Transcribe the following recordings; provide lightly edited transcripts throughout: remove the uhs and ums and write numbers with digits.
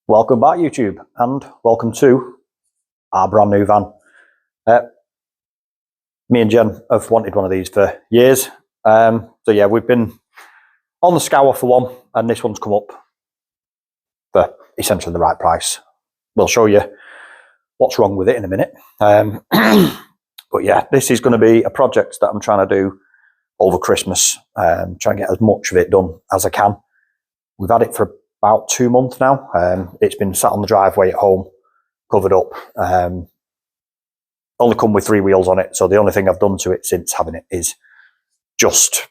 Welcome back, YouTube, and welcome to our brand new van. Me and Jen have wanted one of these for years. So yeah, we've been on the scour for one, and this one's come up for essentially the right price. We'll show you what's wrong with it in a minute. But yeah, this is going to be a project that I'm trying to do over Christmas. Trying to get as much of it done as I can. We've had it for about 2 months now. It's been sat on the driveway at home, covered up. Only come with 3 wheels on it, so the only thing I've done to it since having it is just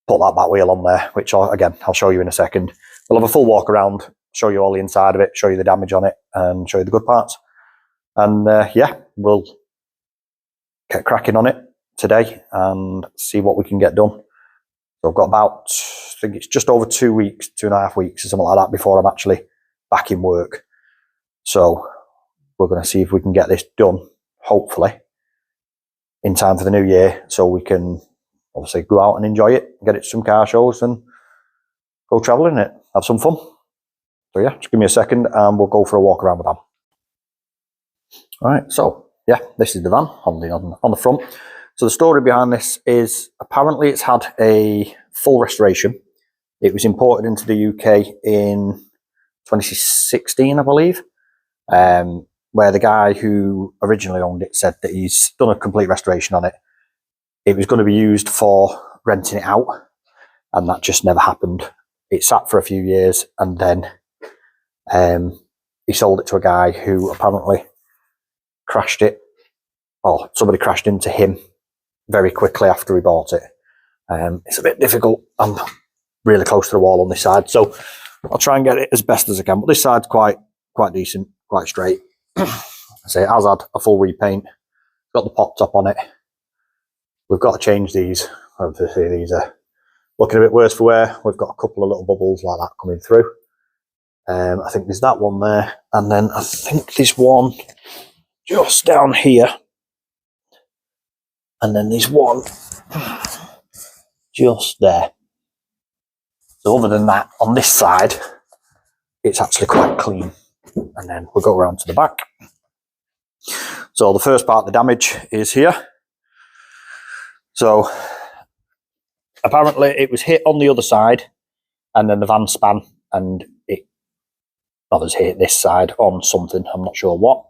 put that back wheel on there, which I'll show you in a second. We'll have a full walk around, show you all the inside of it, show you the damage on it, and show you the good parts. And yeah, we'll get cracking on it today and see what we can get done. So I've got about, I think it's just over 2 weeks, 2.5 weeks or something like that before I'm actually back in work. So we're going to see if we can get this done, hopefully, in time for the new year, so we can obviously go out and enjoy it, get it to some car shows and go travelling in it, have some fun. So yeah, just give me a second and we'll go for a walk around the van. All right, so yeah, this is the van on the front. So the story behind this is apparently it's had a full restoration. It was imported into the UK in 2016, I believe, where the guy who originally owned it said that he's done a complete restoration on it. It was going to be used for renting it out, and that just never happened. It sat for a few years, and then he sold it to a guy who apparently crashed it, or somebody crashed into him very quickly after he bought it. It's a bit difficult. I'm really close to the wall on this side, so I'll try and get it as best as I can. But this side's quite decent, quite straight. I say it has had a full repaint. Got the pop top on it. We've got to change these. Obviously, these are looking a bit worse for wear. We've got a couple of little bubbles like that coming through. I think there's that one there, and then I think there's one just down here. And then there's one just there. So other than that, on this side, it's actually quite clean. And then we'll go around to the back. So the first part of the damage is here. So apparently it was hit on the other side, and then the van span, and it others hit this side on something, I'm not sure what.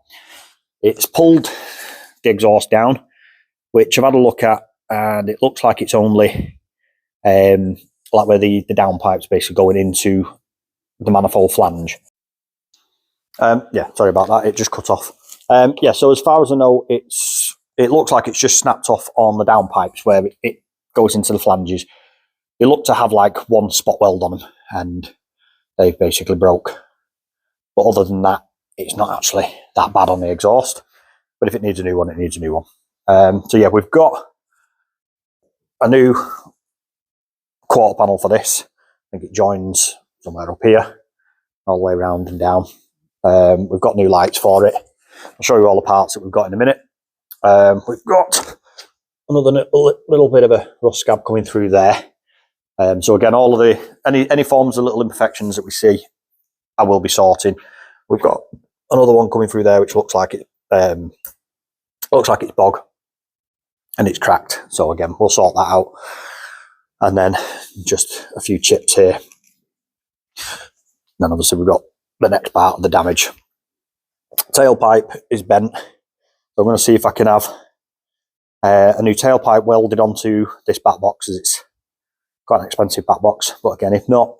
It's pulled the exhaust down, which I've had a look at, and it looks like it's only like where the downpipe's basically going into the manifold flange. Yeah, sorry about that, it just cut off. Yeah, so as far as I know, it looks like it's just snapped off on the downpipes where it goes into the flanges. They look to have like one spot weld on them, and they've basically broke. But other than that, it's not actually that bad on the exhaust. But if it needs a new one, it needs a new one. So yeah, we've got a new quarter panel for this. I think it joins somewhere up here, all the way around and down. We've got new lights for it. I'll show you all the parts that we've got in a minute. We've got another little bit of a rust scab coming through there. So again, all of the any forms of little imperfections that we see, I will be sorting. We've got another one coming through there, which looks like it's bog, and it's cracked. So again, we'll sort that out. And then just a few chips here. Then obviously we've got the next part of the damage. Tailpipe is bent. So I'm going to see if I can have a new tailpipe welded onto this back box, as it's quite an expensive back box. But again, if not,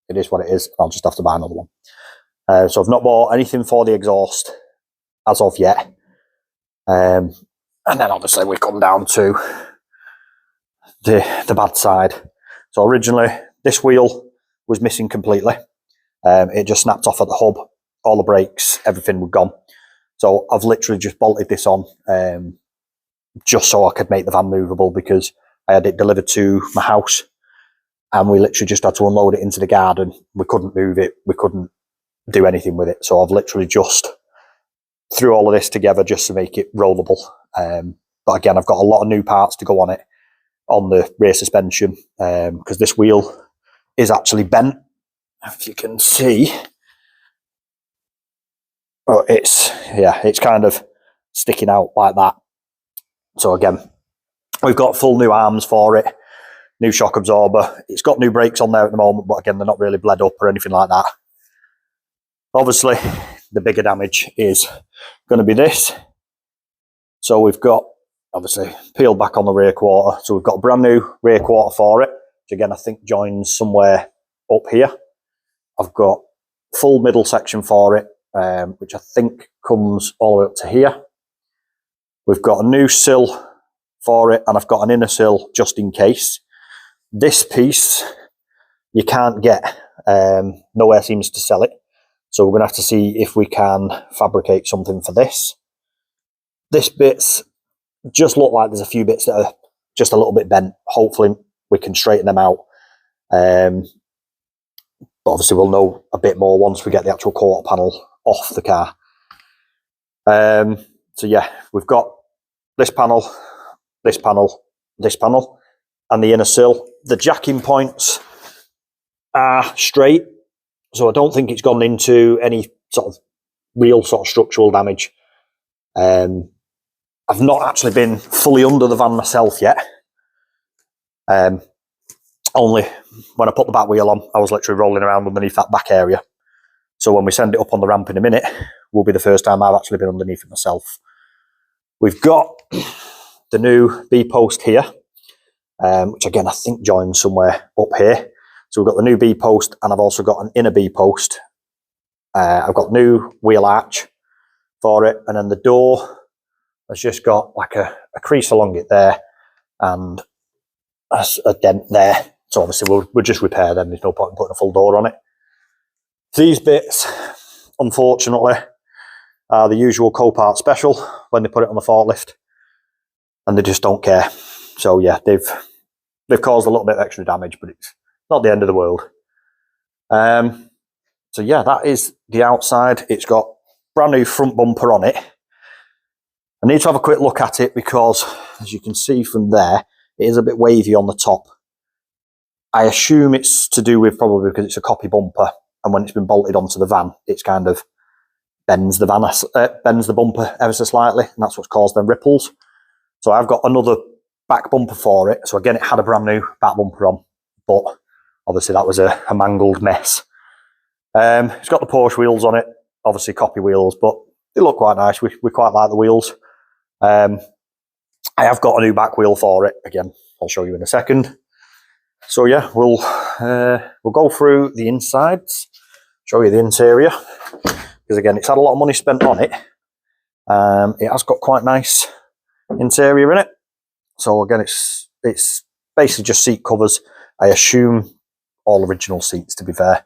it is what it is. I'll just have to buy another one. So I've not bought anything for the exhaust as of yet. And then obviously we come down to the bad side. So originally this wheel was missing completely. It just snapped off at the hub. All the brakes, everything was gone. So I've literally just bolted this on just so I could make the van movable, because I had it delivered to my house and we literally just had to unload it into the garden. We couldn't move it. We couldn't do anything with it. So I've literally just threw all of this together just to make it rollable. But again, I've got a lot of new parts to go on it, on the rear suspension, because this wheel is actually bent. If you can see, but it's kind of sticking out like that. So again, we've got full new arms for it, new shock absorber. It's got new brakes on there at the moment, but again, they're not really bled up or anything like that. Obviously, the bigger damage is going to be this. So we've got, obviously, peeled back on the rear quarter. So we've got a brand new rear quarter for it, which again, I think joins somewhere up here. I've got full middle section for it, which I think comes all the way up to here. We've got a new sill for it, and I've got an inner sill just in case. This piece, you can't get, nowhere seems to sell it. So we're going to have to see if we can fabricate something for this. This bit's just look like there's a few bits that are just a little bit bent. Hopefully we can straighten them out. But obviously we'll know a bit more once we get the actual quarter panel off the car. So yeah, we've got this panel, this panel, this panel, and the inner sill. The jacking points are straight, so I don't think it's gone into any sort of real sort of structural damage. I've not actually been fully under the van myself yet. Only when I put the back wheel on, I was literally rolling around underneath that back area. So when we send it up on the ramp in a minute, will be the first time I've actually been underneath it myself. We've got the new B-post here, which again, I think joins somewhere up here. So we've got the new B-post, and I've also got an inner B-post. I've got new wheel arch for it, and then the door has just got like a crease along it there, and a dent there. So obviously we'll just repair them. There's no point in putting a full door on it. These bits, unfortunately, are the usual copart special when they put it on the forklift, and they just don't care. So yeah, they've caused a little bit of extra damage, but it's not the end of the world. So yeah, that is the outside. It's got brand new front bumper on it. I need to have a quick look at it because, as you can see from there, it is a bit wavy on the top. I assume it's to do with probably because it's a copy bumper, and when it's been bolted onto the van, it's kind of bends the bumper ever so slightly, and that's what's caused them ripples. So I've got another back bumper for it. So again, it had a brand new back bumper on, but obviously that was a mangled mess. It's got the Porsche wheels on it, obviously copy wheels, but they look quite nice. We quite like the wheels. I have got a new back wheel for it. Again, I'll show you in a second. So yeah, we'll go through the insides, show you the interior, because again, it's had a lot of money spent on it. It has got quite nice interior in it. So again, it's basically just seat covers. I assume all original seats, to be fair.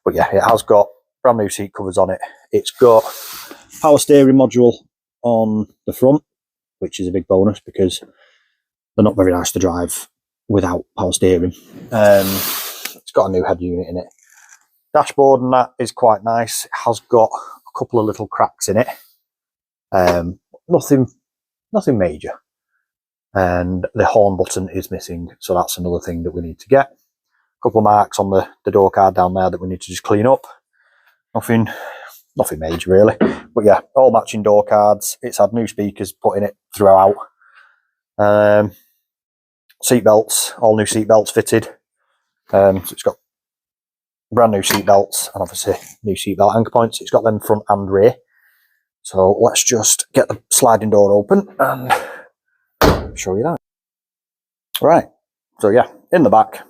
But yeah, it has got brand new seat covers on it. It's got power steering module on the front, which is a big bonus because they're not very nice to drive without power steering. It's got a new head unit in it. Dashboard and that is quite nice. It has got a couple of little cracks in it. Nothing major. And the horn button is missing, so that's another thing that we need to get. A couple of marks on the door card down there that we need to just clean up. Nothing major really. But yeah, all matching door cards. It's had new speakers put in it throughout. Seat belts, all new seat belts fitted. So it's got brand new seat belts and obviously new seat belt anchor points. It's got them front and rear. So let's just get the sliding door open and show you that. Right, so yeah, in the back,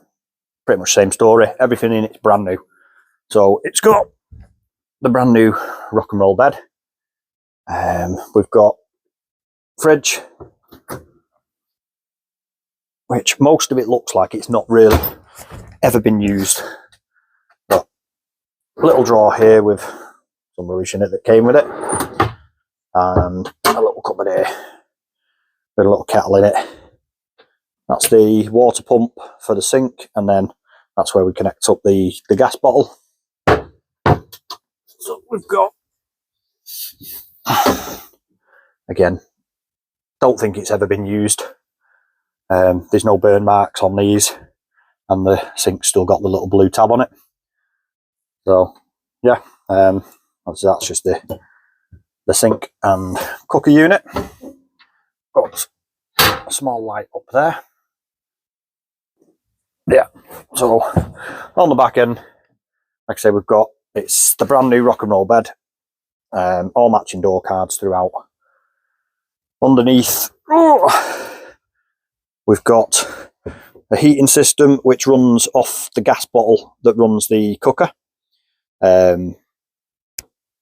pretty much same story. Everything in it's brand new. So it's got the brand new rock and roll bed. We've got fridge, which most of it looks like it's not really ever been used. But a little drawer here with some rubbish in it that came with it, and a little cupboard here with a little kettle in it. That's the water pump for the sink, and then that's where we connect up the gas bottle. So we've got, again, don't think it's ever been used. There's no burn marks on these, and the sink's still got the little blue tab on it. So yeah, obviously that's just the the sink and cooker unit. Got a small light up there. Yeah, so on the back end, like I say, we've got, it's the brand new rock and roll bed, all matching door cards throughout. Underneath, we've got a heating system which runs off the gas bottle that runs the cooker.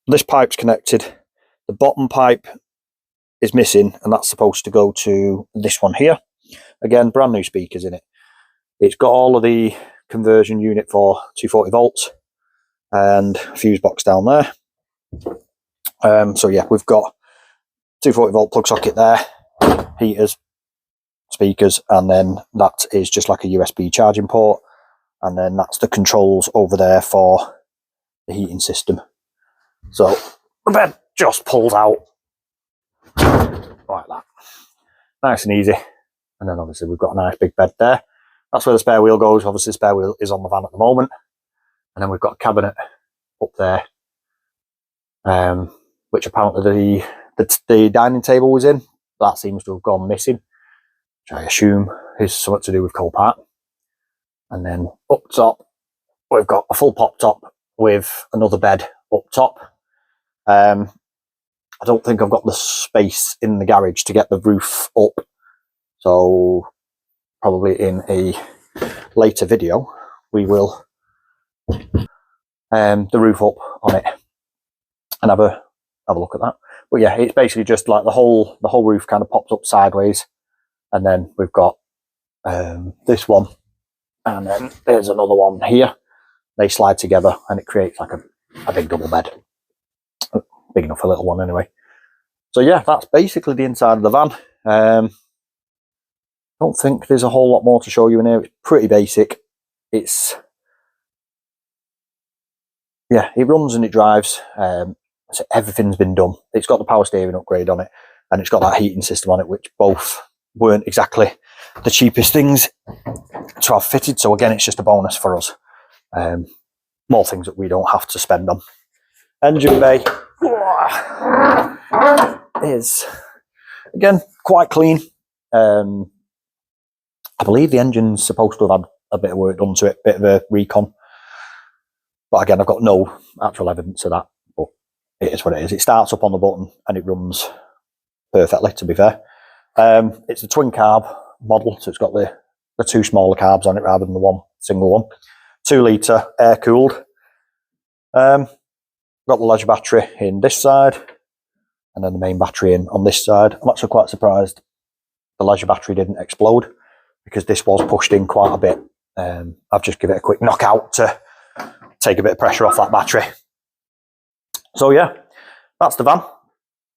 This pipe's connected. The bottom pipe is missing, and that's supposed to go to this one here. Again, brand new speakers in it. It's got all of the conversion unit for 240 volts and a fuse box down there. So yeah, we've got 240 volt plug socket there, heaters, speakers, and then that is just like a USB charging port, and then that's the controls over there for the heating system. So the bed just pulls out like that, nice and easy. And then obviously we've got a nice big bed there. That's where the spare wheel goes. Obviously the spare wheel is on the van at the moment. And then we've got a cabinet up there, which apparently the dining table was in. That seems to have gone missing, which I assume is something to do with copart. And then up top, we've got a full pop top with another bed up top. I don't think I've got the space in the garage to get the roof up. So probably in a later video, we will the roof up on it and have a look at that. But yeah, it's basically just like the whole roof kind of pops up sideways, and then we've got this one, and then there's another one here. They slide together and it creates like a big double bed, big enough for a little one anyway. So yeah, that's basically the inside of the van. Don't think there's a whole lot more to show you in here. It's pretty basic. It's, yeah, it runs and it drives. So everything's been done. It's got the power steering upgrade on it, and it's got that heating system on it, which both weren't exactly the cheapest things to have fitted. So again, it's just a bonus for us. More things that we don't have to spend on. Engine bay is, again, quite clean. I believe the engine's supposed to have had a bit of work done to it, a bit of a recon. But again, I've got no actual evidence of that. But it is what it is. It starts up on the button and it runs perfectly, to be fair. It's a twin carb model, so it's got the two smaller carbs on it rather than the one single one. 2 litre air cooled. Got the leisure battery in this side, and then the main battery in on this side. I'm actually quite surprised the leisure battery didn't explode, because this was pushed in quite a bit. I've just given it a quick knockout to take a bit of pressure off that battery. So yeah, that's the van.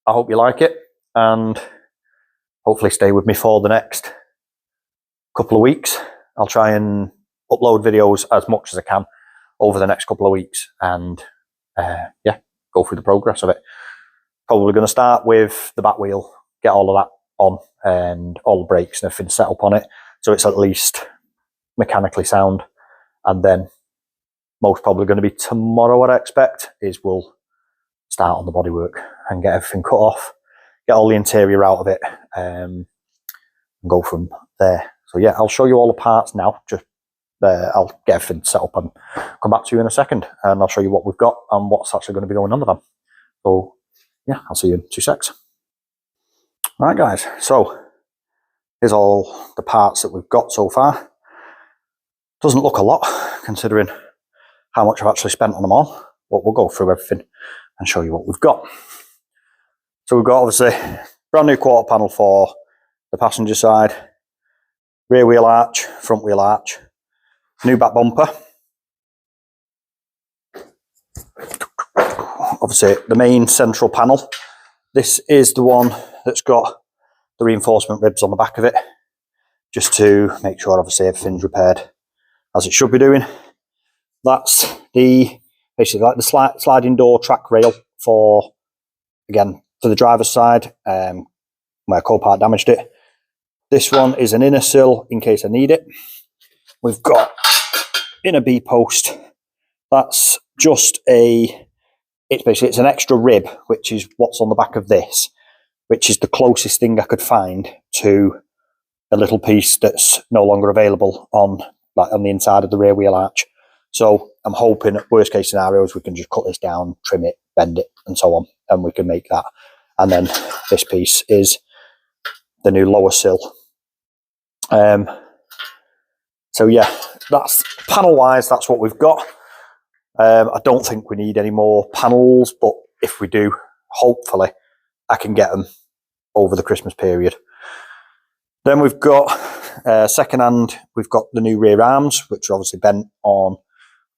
I hope you like it, and hopefully stay with me for the next couple of weeks. I'll try and upload videos as much as I can over the next couple of weeks, and yeah, go through the progress of it. Probably going to start with the back wheel, get all of that on, and all the brakes and everything set up on it, so it's at least mechanically sound. And then most probably going to be tomorrow, what I expect, is we'll start on the bodywork and get everything cut off, get all the interior out of it, and go from there. So yeah, I'll show you all the parts now. Just I'll get everything set up and come back to you in a second, and I'll show you what we've got and what's actually going to be going on the van. So yeah, I'll see you in 2 secs. Right guys, so here's all the parts that we've got so far. Doesn't look a lot considering how much I've actually spent on them all, but we'll go through everything and show you what we've got. So we've got obviously brand new quarter panel for the passenger side, rear wheel arch, front wheel arch, new back bumper. Obviously the main central panel. This is the one that's got the reinforcement ribs on the back of it, just to make sure obviously everything's repaired as it should be doing. That's the basically like the sliding door track rail for, again, for the driver's side, where copart damaged it. This one is an inner sill in case I need it. We've got inner B post. That's just a it's basically, it's an extra rib, which is what's on the back of this, which is the closest thing I could find to a little piece that's no longer available on the inside of the rear wheel arch. So I'm hoping at worst case scenarios, we can just cut this down, trim it, bend it, and so on, and we can make that. And then this piece is the new lower sill. So yeah, that's panel wise, that's what we've got. I don't think we need any more panels, but if we do, hopefully I can get them over the Christmas period. Then we've got second hand, we've got the new rear arms, which are obviously bent on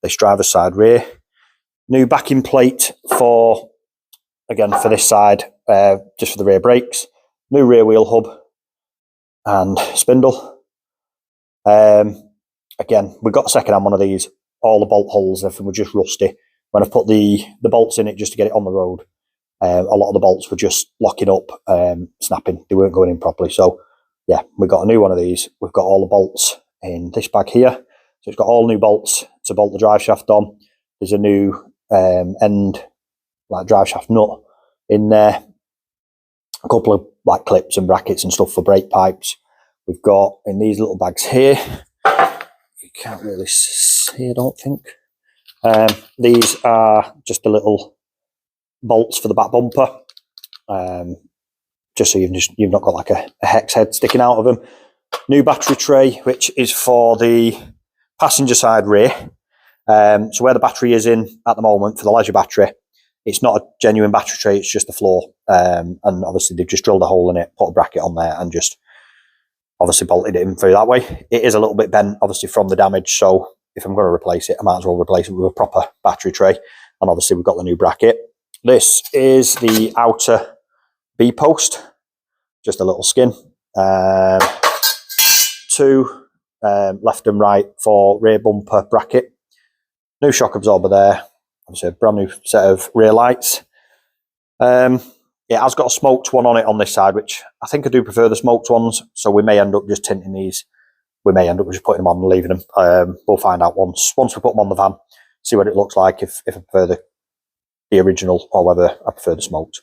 this driver's side rear. New backing plate for, again, for this side, just for the rear brakes. New rear wheel hub and spindle. Again, we got a second hand one of these. All the bolt holes, everything were just rusty. When I put the bolts in it just to get it on the road, a lot of the bolts were just locking up, snapping. They weren't going in properly. So yeah, we got a new one of these. We've got all the bolts in this bag here. So it's got all new bolts to bolt the drive shaft on. There's a new end drive shaft nut in there. A couple of clips and brackets and stuff for brake pipes. We've got in these little bags here. You can't really see, I don't think. These are just the little bolts for the back bumper. Just so you've not got a hex head sticking out of them. New battery tray, which is for the passenger side rear. So where the battery is in at the moment for the leisure battery, it's not a genuine battery tray, it's just the floor. And obviously they've just drilled a hole in it, put a bracket on there and just obviously bolted it in through that way. It is a little bit bent obviously from the damage, so if I'm going to replace it, I might as well replace it with a proper battery tray. And obviously we've got the new bracket. This is the outer B post, just a little skin. Two left and right for rear bumper bracket. New shock absorber there. Obviously a brand new set of rear lights. It has got a smoked one on it on this side, which I think I do prefer the smoked ones. So we may end up just tinting these. We may end up just putting them on and leaving them. We'll find out once we put them on the van, see what it looks like, if I prefer the original or whether I prefer the smoked.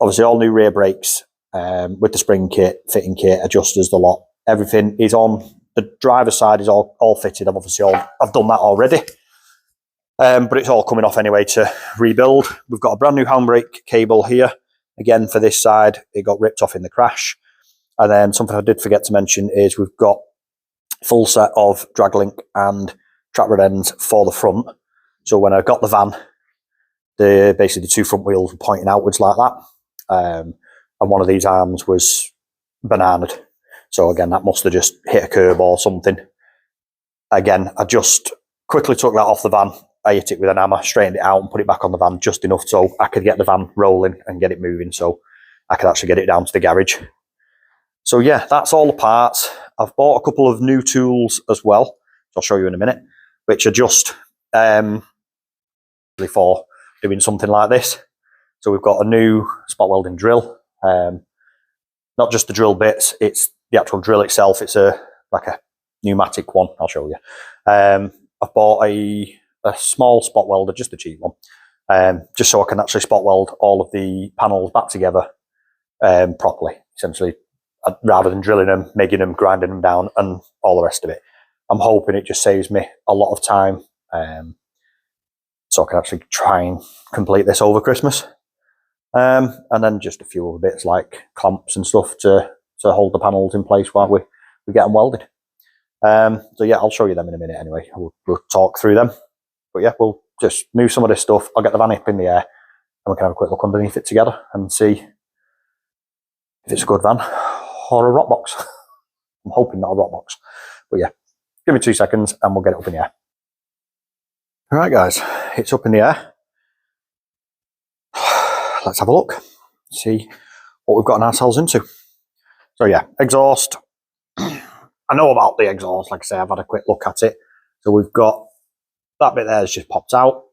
Obviously all new rear brakes with the spring kit, fitting kit, adjusters, the lot. Everything is on. The driver's side is all fitted. I've done that already. But it's all coming off anyway to rebuild. We've got a brand new handbrake cable here. Again, for this side, it got ripped off in the crash. And then something I did forget to mention is we've got full set of drag link and trap rod ends for the front. So when I got the van, basically the two front wheels were pointing outwards like that. And one of these arms was bananaed. So again, that must have just hit a curb or something. Again, I just quickly took that off the van. I hit it with an hammer, straightened it out and put it back on the van just enough so I could get the van rolling and get it moving so I could actually get it down to the garage. So yeah, that's all the parts. I've bought a couple of new tools as well, I'll show you in a minute, which are just for doing something like this. So we've got a new spot welding drill. Not just the drill bits, it's the actual drill itself. It's a pneumatic one, I'll show you. I've bought a small spot welder, just a cheap one, just so I can actually spot weld all of the panels back together properly, essentially, rather than drilling them, making them, grinding them down, and all the rest of it. I'm hoping it just saves me a lot of time, so I can actually try and complete this over Christmas. And then just a few other bits like clamps and stuff to hold the panels in place while we get them welded. So yeah, I'll show you them in a minute anyway. We'll talk through them. But yeah, we'll just move some of this stuff. I'll get the van up in the air and we can have a quick look underneath it together and see if it's a good van or a rot box. I'm hoping not a rot box. But yeah, give me 2 seconds and we'll get it up in the air. All right, guys, it's up in the air. Let's have a look, see what we've gotten ourselves into. So yeah, exhaust. I know about the exhaust, like I say, I've had a quick look at it. So we've got that bit there has just popped out.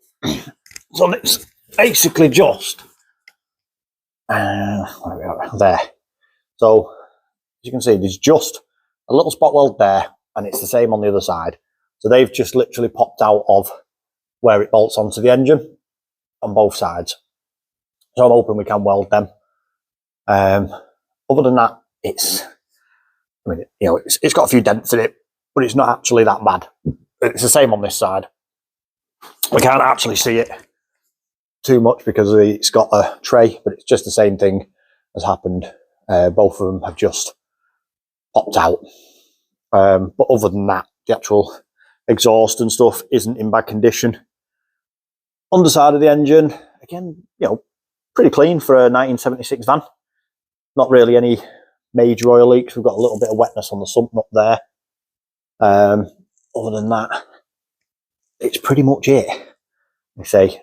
So it's basically just there. So as you can see, there's just a little spot weld there, and it's the same on the other side. So they've just literally popped out of where it bolts onto the engine. on both sides. So I'm hoping we can weld them. Other than that, it's got a few dents in it, but it's not actually that bad. It's the same on this side. We can't actually see it too much because it's got a tray, but it's just the same thing has happened. Both of them have just popped out. But other than that, the actual exhaust and stuff isn't in bad condition. Underside of the engine, again, pretty clean for a 1976 van. Not really any major oil leaks. We've got a little bit of wetness on the sump nut there. Other than that, it's pretty much it. I say,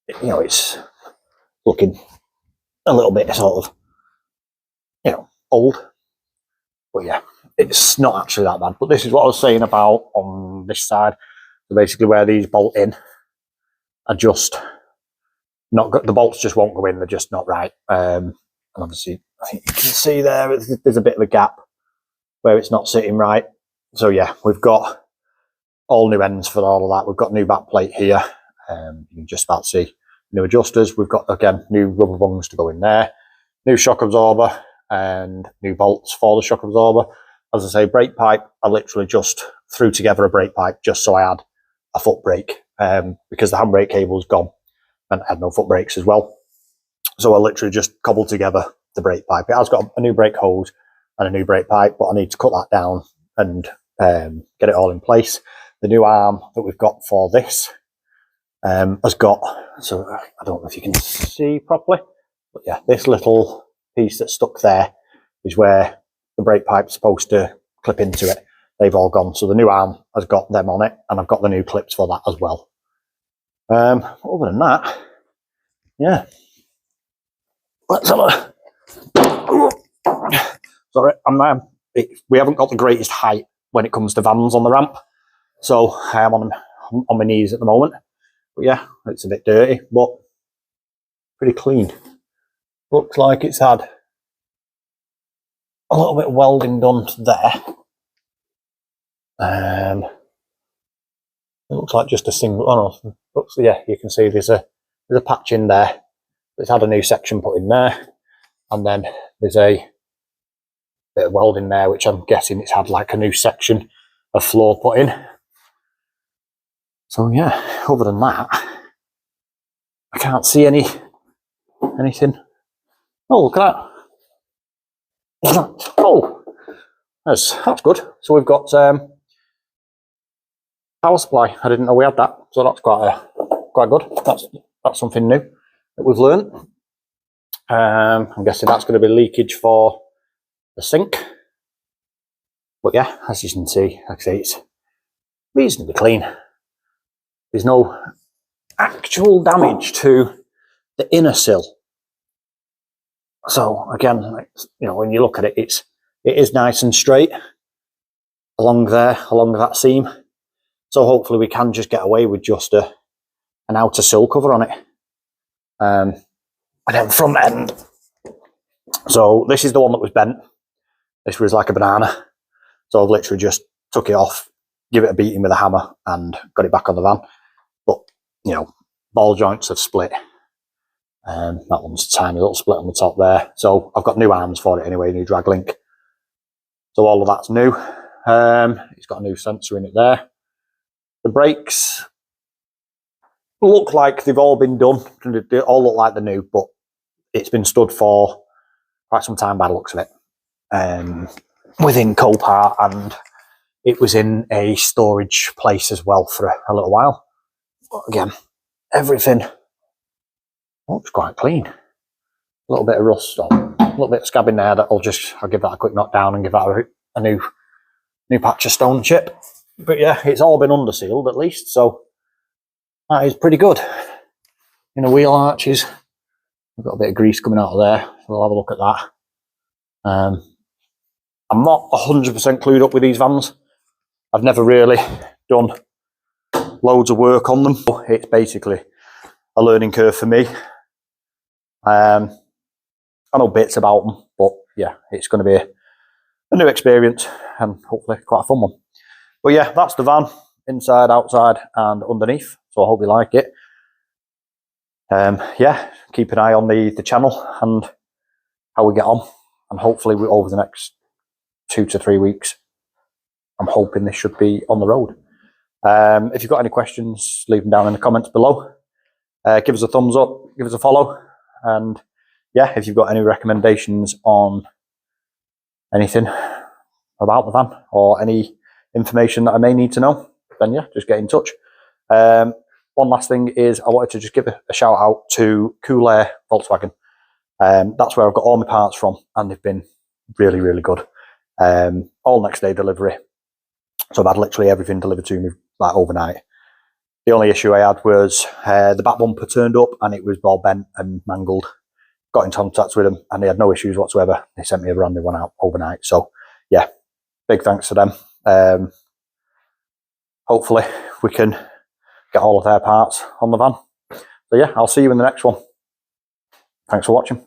it's looking a little bit sort of, old. But yeah, it's not actually that bad. But this is what I was saying about on this side. So basically where these bolt in are just not good. The bolts just won't go in. They're just not right. And obviously, I think you can see there's a bit of a gap where it's not sitting right. So yeah, we've got all new ends for all of that. We've got new back plate here. You can just about see new adjusters. We've got, again, new rubber bungs to go in there, new shock absorber and new bolts for the shock absorber. As I say, brake pipe, I literally just threw together a brake pipe just so I had a foot brake, because the handbrake cable's gone and I had no foot brakes as well. So I literally just cobbled together the brake pipe. It has got a new brake hose and a new brake pipe, but I need to cut that down and get it all in place. The new arm that we've got for this has got, so I don't know if you can see properly, but yeah, this little piece that's stuck there is where the brake pipe's supposed to clip into it. They've all gone, so the new arm has got them on it, and I've got the new clips for that as well. Other than that, yeah, let's have a sorry, we haven't got the greatest height when it comes to vans on the ramp, so I am on my knees at the moment. But yeah, it's a bit dirty, but pretty clean. Looks like it's had a little bit of welding done to there. It looks like just a single. Oh no, looks, yeah, you can see there's a patch in there. It's had a new section put in there, and then there's a bit of welding there, which I'm guessing it's had like a new section of floor put in. So yeah, other than that, I can't see anything. Oh, look at that. Oh, that's good. So we've got power supply. I didn't know we had that, so that's quite good. That's something new that we've learned. I'm guessing that's going to be leakage for the sink. But yeah, as you can see, like I say, it's reasonably clean. There's no actual damage to the inner sill. So again, when you look at it, it is nice and straight along there, along that seam. So hopefully we can just get away with just an outer sill cover on it. And then front end. So this is the one that was bent. This was like a banana. So I've literally just took it off, give it a beating with a hammer, and got it back on the van. But, ball joints have split. That one's a tiny little split on the top there. So I've got new arms for it anyway, new drag link. So all of that's new. It's got a new sensor in it there. The brakes look like they've all been done. They all look like they're new, but it's been stood for quite some time by the looks of it. Within Copart, and it was in a storage place as well for a little while. But again, everything looks quite clean. A little bit of rust on, a little bit of scab in there that I'll give that a quick knock down and give that a new patch of stone chip. But yeah, it's all been undersealed at least, so that is pretty good. In the wheel arches, we've got a bit of grease coming out of there, so we'll have a look at that. I'm not 100% clued up with these vans. I've never really done loads of work on them. It's basically a learning curve for me. I know bits about them, but yeah, it's going to be a new experience and hopefully quite a fun one. But yeah, that's the van, inside, outside and underneath. So I hope you like it. Yeah, keep an eye on the channel and how we get on, and hopefully over the next 2 to 3 weeks, I'm hoping this should be on the road. If you've got any questions, leave them down in the comments below. Give us a thumbs up, give us a follow, and yeah, if you've got any recommendations on anything about the van or any information that I may need to know, then yeah, just get in touch. One last thing is I wanted to just give a shout out to Cool Air Volkswagen. That's where I've got all my parts from, and they've been really, really good. All next day delivery. So I've had literally everything delivered to me like overnight. The only issue I had was the back bumper turned up and it was all bent and mangled. Got in contact with them and they had no issues whatsoever. They sent me a brand new one out overnight. So yeah, big thanks to them. Hopefully we can get all of their parts on the van. So yeah, I'll see you in the next one. Thanks for watching.